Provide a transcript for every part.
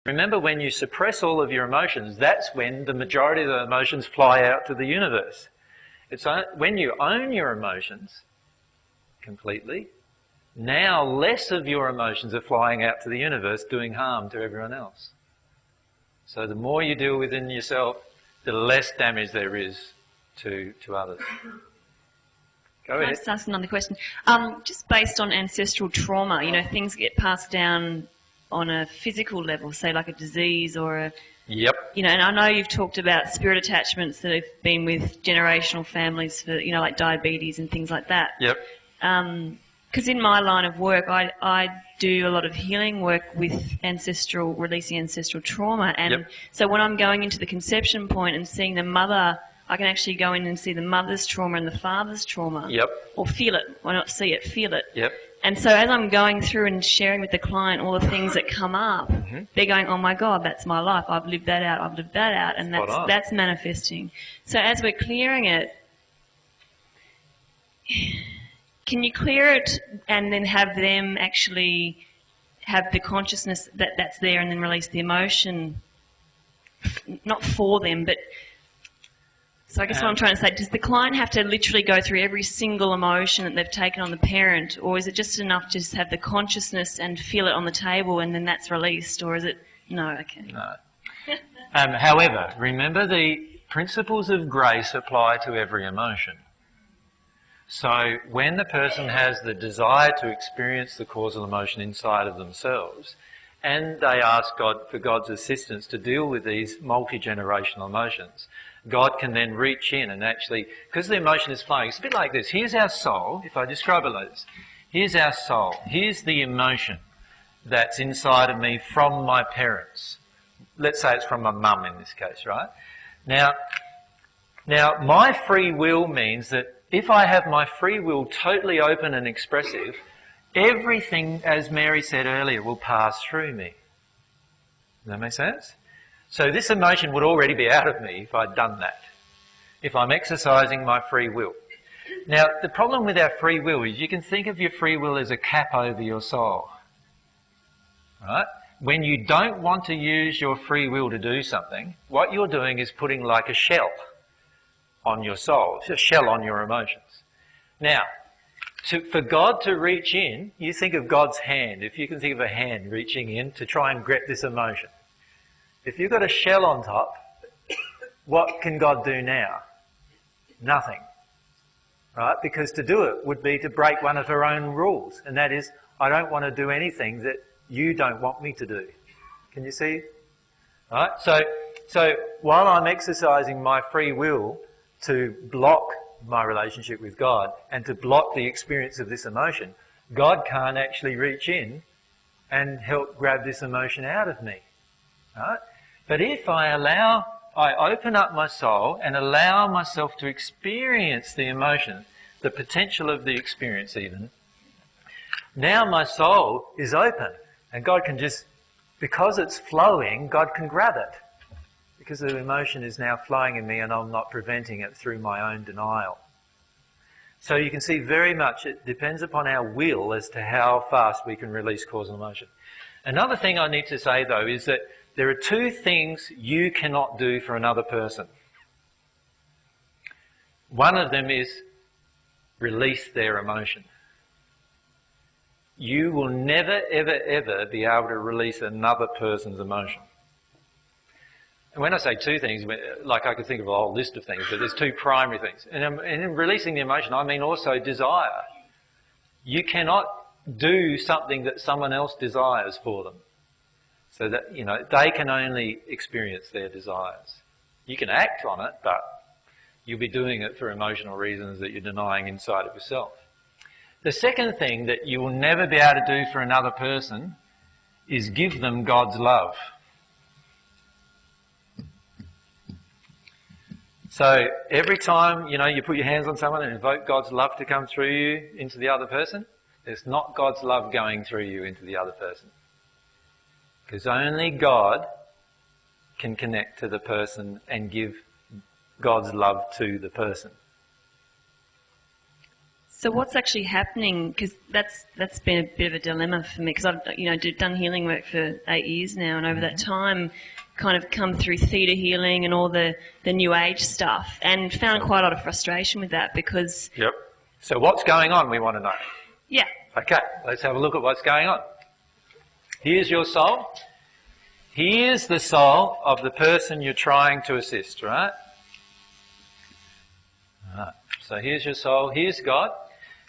Remember, when you suppress all of your emotions, that's when the majority of the emotions fly out to the universe. It's when you own your emotions completely, now less of your emotions are flying out to the universe doing harm to everyone else. So the more you deal within yourself, the less damage there is to others. Go ahead. Can I just ask another question? Just based on ancestral trauma, things get passed down on a physical level, say like a disease or a... Yep. And I know you've talked about spirit attachments that have been with generational families for, like diabetes and things like that. Yep. Because in my line of work, I do a lot of healing work with releasing ancestral trauma. And so when I'm going into the conception point and seeing the mother, I can actually go in and see the mother's trauma and the father's trauma. Yep. Or feel it. Why not see it? Feel it. Yep. And so as I'm going through and sharing with the client all the things that come up, they're going, oh my God, that's my life. I've lived that out, and that's manifesting. So as we're clearing it, can you clear it and then have them actually have the consciousness that that's there and then release the emotion, not for them, but... So I guess what I'm trying to say, does the client have to literally go through every single emotion that they've taken on the parent, or is it just enough to just have the consciousness and feel it on the table and then that's released, or is it... No, okay. No. However, remember the principles of grace apply to every emotion. So when the person has the desire to experience the causal emotion inside of themselves, and they ask God for God's assistance to deal with these multi-generational emotions, God can then reach in and actually, because the emotion is flowing, it's a bit like this. Here's our soul, if I describe it like this. Here's our soul. Here's the emotion that's inside of me from my parents. Let's say it's from my mum in this case, right? Now, my free will means that if I have my free will totally open and expressive, everything, as Mary said earlier, will pass through me. Does that make sense? So this emotion would already be out of me if I'd done that, if I'm exercising my free will. Now, the problem with our free will is you can think of your free will as a cap over your soul. Right? When you don't want to use your free will to do something, what you're doing is putting like a shell on your soul, a shell on your emotions. Now, for God to reach in, you think of God's hand. If you can think of a hand reaching in to try and grip this emotion. If you've got a shell on top, what can God do now? Nothing. Right? Because to do it would be to break one of her own rules, and that is, I don't want to do anything that you don't want me to do. Can you see? Right? So while I'm exercising my free will to block my relationship with God and to block the experience of this emotion, God can't actually reach in and help grab this emotion out of me. Right? But if I open up my soul and allow myself to experience the emotion, the potential of the experience even, now my soul is open and God can just, because it's flowing, God can grab it. Because the emotion is now flowing in me and I'm not preventing it through my own denial. So you can see very much it depends upon our will as to how fast we can release causal emotion. Another thing I need to say though is that there are two things you cannot do for another person. One of them is release their emotion. You will never, ever, ever be able to release another person's emotion. And when I say two things, like I could think of a whole list of things, but there's two primary things. And in releasing the emotion, I mean also desire. You cannot do something that someone else desires for them. So that, they can only experience their desires. You can act on it, but you'll be doing it for emotional reasons that you're denying inside of yourself. The second thing that you will never be able to do for another person is give them God's love. So every time, you put your hands on someone and invoke God's love to come through you into the other person, there's not God's love going through you into the other person. Because only God can connect to the person and give God's love to the person. So what's actually happening? Because that's been a bit of a dilemma for me. Because I've done healing work for 8 years now, and over that time, kind of come through theta healing and all the new age stuff, and found quite a lot of frustration with that because. Yep. So what's going on? We want to know. Yeah. Okay. Let's have a look at what's going on. Here's your soul. Here's the soul of the person you're trying to assist, right? Right. So here's your soul. Here's God.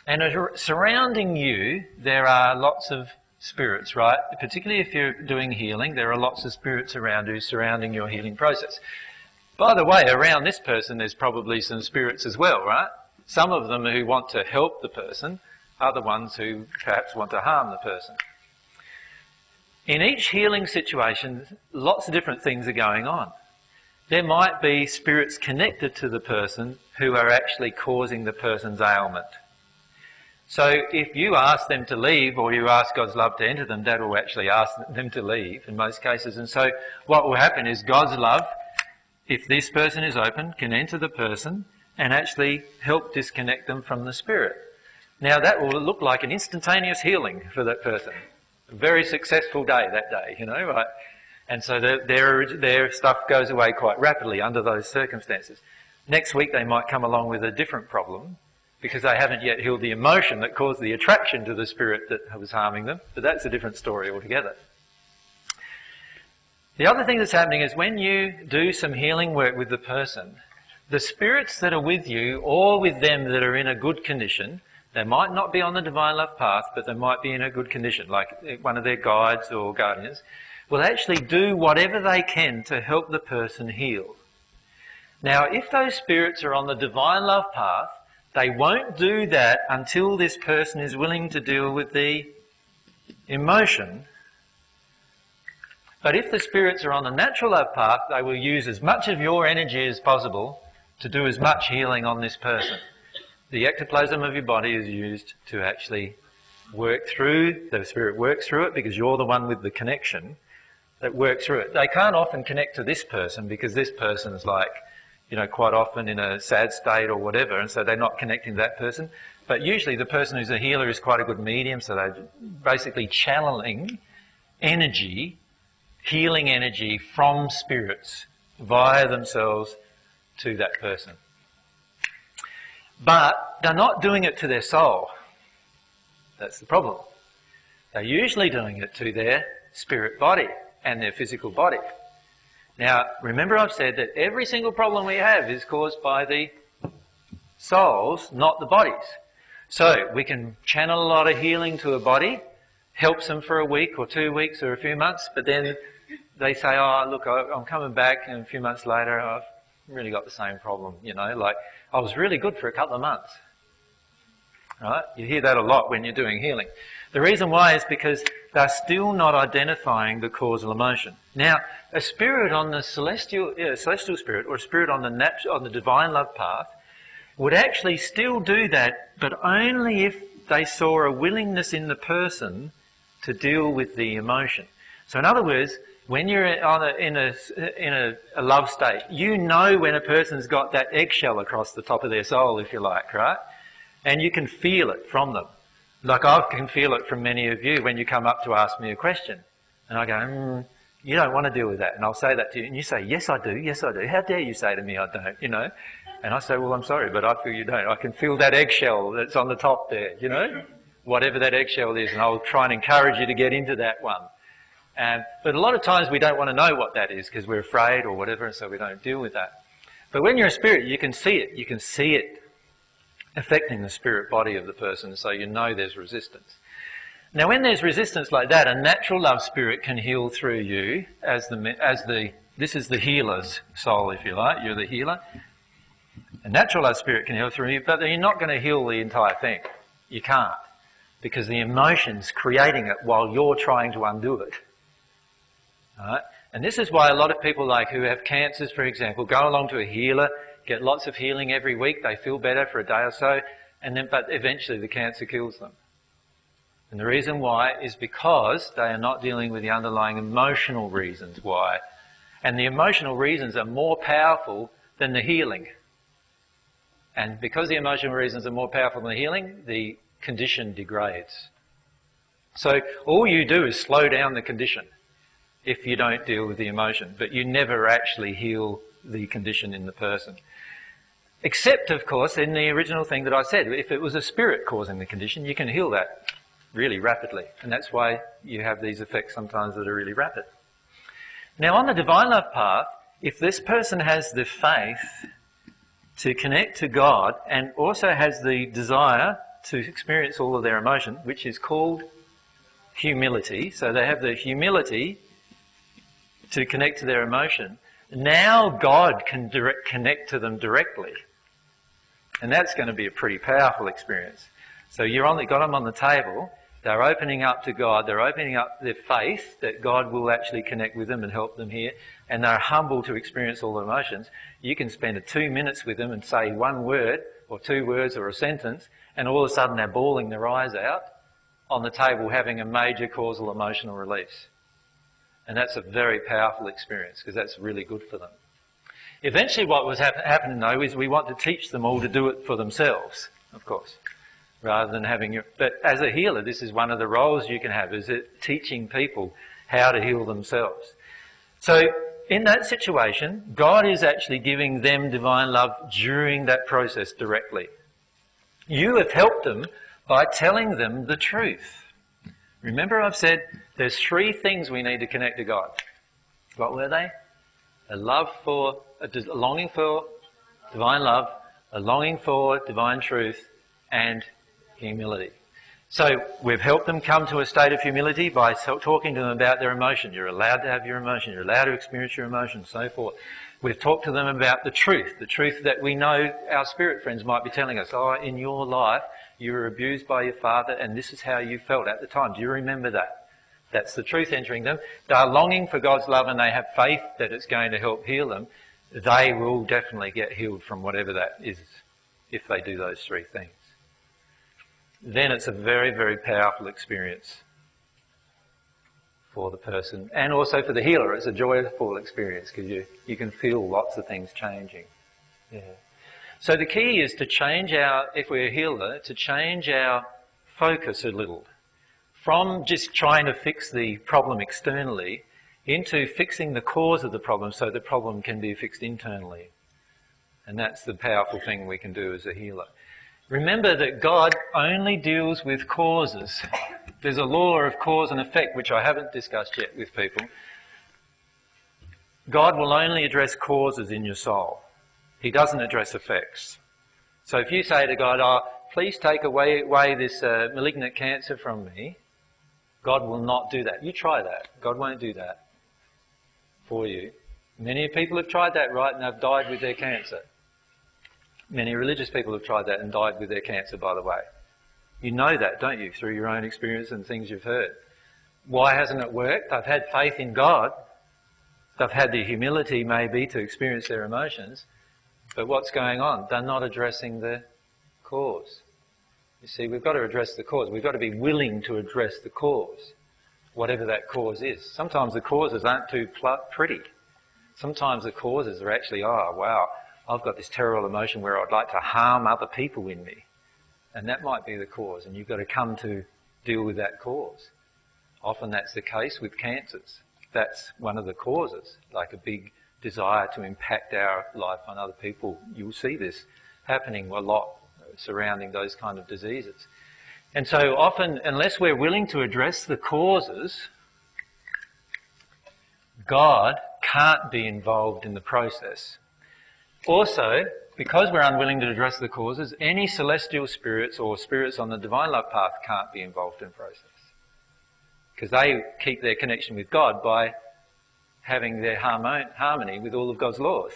And surrounding you, there are lots of spirits, right? Particularly if you're doing healing, there are lots of spirits around you surrounding your healing process. By the way, around this person, there's probably some spirits as well, right? Some of them who want to help the person, other ones who perhaps want to harm the person. In each healing situation, lots of different things are going on. There might be spirits connected to the person who are actually causing the person's ailment. So if you ask them to leave or you ask God's love to enter them, Dad will actually ask them to leave in most cases. And so what will happen is God's love, if this person is open, can enter the person and actually help disconnect them from the spirit. Now that will look like an instantaneous healing for that person. A very successful day that day, right? And so their stuff goes away quite rapidly under those circumstances. Next week they might come along with a different problem because they haven't yet healed the emotion that caused the attraction to the spirit that was harming them. But that's a different story altogether. The other thing that's happening is when you do some healing work with the person, the spirits that are with you or with them that are in a good condition, they might not be on the divine love path, but they might be in a good condition, like one of their guides or guardians, will actually do whatever they can to help the person heal. Now, if those spirits are on the divine love path, they won't do that until this person is willing to deal with the emotion. But if the spirits are on the natural love path, they will use as much of your energy as possible to do as much healing on this person. The ectoplasm of your body is used to actually work through, the spirit works through it because you're the one with the connection that works through it. They can't often connect to this person because this person's quite often in a sad state or whatever, and so they're not connecting to that person. But usually the person who's a healer is quite a good medium, so they're basically channeling energy, healing energy from spirits via themselves to that person. But they're not doing it to their soul. That's the problem. They're usually doing it to their spirit body and their physical body. Now, remember I've said that every single problem we have is caused by the souls, not the bodies. So we can channel a lot of healing to a body, helps them for a week or 2 weeks or a few months, but then they say, oh, look, I'm coming back, and a few months later I've really got the same problem, like I was really good for a couple of months. Right? You hear that a lot when you're doing healing. The reason why is because they're still not identifying the causal emotion. Now, a spirit on the celestial spirit or a spirit on the divine love path would actually still do that, but only if they saw a willingness in the person to deal with the emotion. So in other words, when you're in a love state, you know when a person's got that eggshell across the top of their soul, if you like, right? And you can feel it from them. Like I can feel it from many of you when you come up to ask me a question. And I go, you don't want to deal with that. And I'll say that to you. And you say, yes, I do. Yes, I do. How dare you say to me I don't, And I say, well, I'm sorry, but I feel you don't. I can feel that eggshell that's on the top there, whatever that eggshell is. And I'll try and encourage you to get into that one. But a lot of times we don't want to know what that is because we're afraid or whatever, and so we don't deal with that. But when you're a spirit, you can see it. You can see it affecting the spirit body of the person, so you know there's resistance. Now, when there's resistance like that, a natural love spirit can heal through you this is the healer's soul, if you like. You're the healer. A natural love spirit can heal through you, but you're not going to heal the entire thing. You can't, because the emotion's creating it while you're trying to undo it. Right? And this is why a lot of people who have cancers, for example, go along to a healer, get lots of healing every week, they feel better for a day or so, but eventually the cancer kills them. And the reason why is because they are not dealing with the underlying emotional reasons why. And the emotional reasons are more powerful than the healing. And because the emotional reasons are more powerful than the healing, the condition degrades. So all you do is slow down the condition if you don't deal with the emotion, but you never actually heal the condition in the person. Except, of course, in the original thing that I said, if it was a spirit causing the condition, you can heal that really rapidly. And that's why you have these effects sometimes that are really rapid. Now, on the divine love path, if this person has the faith to connect to God and also has the desire to experience all of their emotion, which is called humility, so they have the humility to connect to their emotion, now God can connect to them directly. And that's going to be a pretty powerful experience. So got them on the table, they're opening up to God, they're opening up their faith that God will actually connect with them and help them here, and they're humble to experience all the emotions. You can spend 2 minutes with them and say one word or 2 words or a sentence, and all of a sudden they're bawling their eyes out on the table having a major causal emotional release. And that's a very powerful experience because that's really good for them. Eventually what was happening though is we want to teach them all to do it for themselves, of course, rather than having but as a healer, this is one of the roles you can have, is it teaching people how to heal themselves. So in that situation, God is actually giving them divine love during that process directly. You have helped them by telling them the truth. Remember I've said there's 3 things we need to connect to God. What were they? A longing for divine love, a longing for divine truth, and humility. So we've helped them come to a state of humility by talking to them about their emotion. You're allowed to have your emotion. You're allowed to experience your emotion, and so forth. We've talked to them about the truth that we know our spirit friends might be telling us. Oh, in your life, you were abused by your father, and this is how you felt at the time. Do you remember that? That's the truth entering them. They are longing for God's love and they have faith that it's going to help heal them. They will definitely get healed from whatever that is if they do those 3 things. Then it's a very, very powerful experience for the person and also for the healer. It's a joyful experience because you can feel lots of things changing. Yeah. So the key is to change if we're a healer, to change our focus a little. From just trying to fix the problem externally into fixing the cause of the problem so the problem can be fixed internally. And that's the powerful thing we can do as a healer. Remember that God only deals with causes. There's a law of cause and effect which I haven't discussed yet with people. God will only address causes in your soul. He doesn't address effects. So if you say to God, please take away this malignant cancer from me, God will not do that. You try that. God won't do that for you. Many people have tried that, right, and they've died with their cancer. Many religious people have tried that and died with their cancer, by the way. You know that, don't you, through your own experience and things you've heard. Why hasn't it worked? They've had faith in God. They've had the humility, maybe, to experience their emotions. But what's going on? They're not addressing the cause. You see, we've got to address the cause. We've got to be willing to address the cause, whatever that cause is. Sometimes the causes aren't too pretty. Sometimes the causes are actually, oh, wow, I've got this terrible emotion where I'd like to harm other people in me. And that might be the cause, and you've got to come to deal with that cause. Often that's the case with cancers. That's one of the causes, like a big desire to impact our life on other people. You'll see this happening a lot surrounding those kind of diseases. And so often, unless we're willing to address the causes, God can't be involved in the process. Also, because we're unwilling to address the causes, any celestial spirits or spirits on the divine love path can't be involved in the process. Because they keep their connection with God by having their harmony with all of God's laws.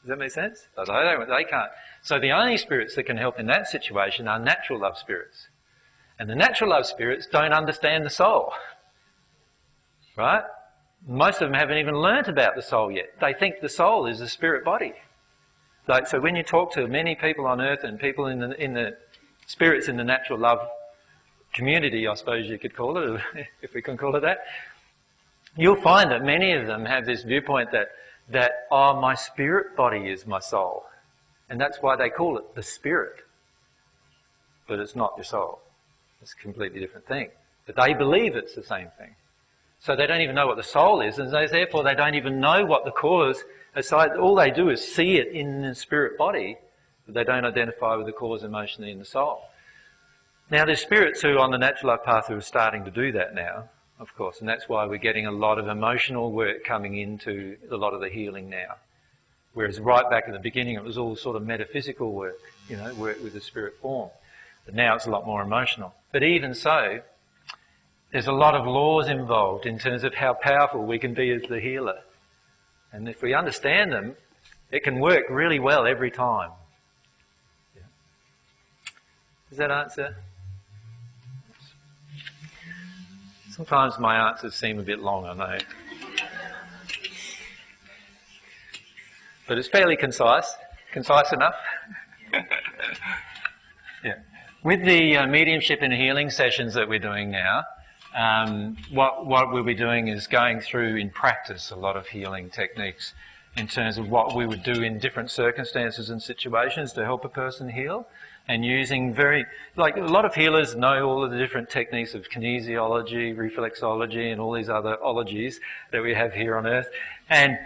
Does that make sense? They can't. So the only spirits that can help in that situation are natural love spirits. And the natural love spirits don't understand the soul. Right? Most of them haven't even learnt about the soul yet. They think the soul is a spirit body. So when you talk to many people on earth and people in the spirits in the natural love community, I suppose you could call it, if we can call it that, you'll find that many of them have this viewpoint that my spirit body is my soul. And that's why they call it the spirit. But it's not your soul. It's a completely different thing. But they believe it's the same thing. So they don't even know what the soul is, and therefore they don't even know what the cause, aside, all they do is see it in the spirit body, but they don't identify with the cause emotionally in the soul. Now there's spirits who on the natural life path who are starting to do that now, of course, and that's why we're getting a lot of emotional work coming into a lot of the healing now. Whereas right back at the beginning it was all sort of metaphysical work, work with the spirit form. But now it's a lot more emotional. But even so, there's a lot of laws involved in terms of how powerful we can be as the healer. And if we understand them, it can work really well every time. Yeah. Does that answer? Sometimes my answers seem a bit long, I know. But it's fairly concise. Concise enough? Yeah. With the mediumship and healing sessions that we're doing now, what we'll be doing is going through in practice a lot of healing techniques in terms of what we would do in different circumstances and situations to help a person heal, and using a lot of healers know all of the different techniques of kinesiology, reflexology and all these other ologies that we have here on earth, and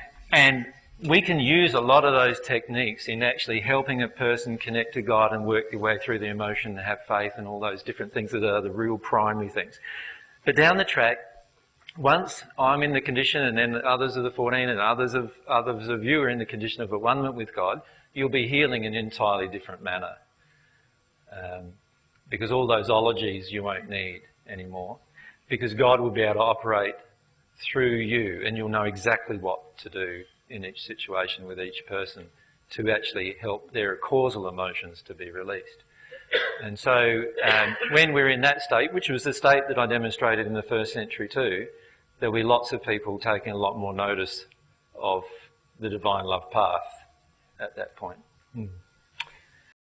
we can use a lot of those techniques in actually helping a person connect to God and work their way through the emotion and have faith and all those different things that are the real primary things. But down the track, once I'm in the condition and then others of the 14 and others of you are in the condition of one-ment with God, you'll be healing in an entirely different manner. Because all those ologies you won't need anymore. Because God will be able to operate through you and you'll know exactly what to do in each situation with each person to actually help their causal emotions to be released. And so when we're in that state, which was the state that I demonstrated in the first century too, there'll be lots of people taking a lot more notice of the divine love path at that point.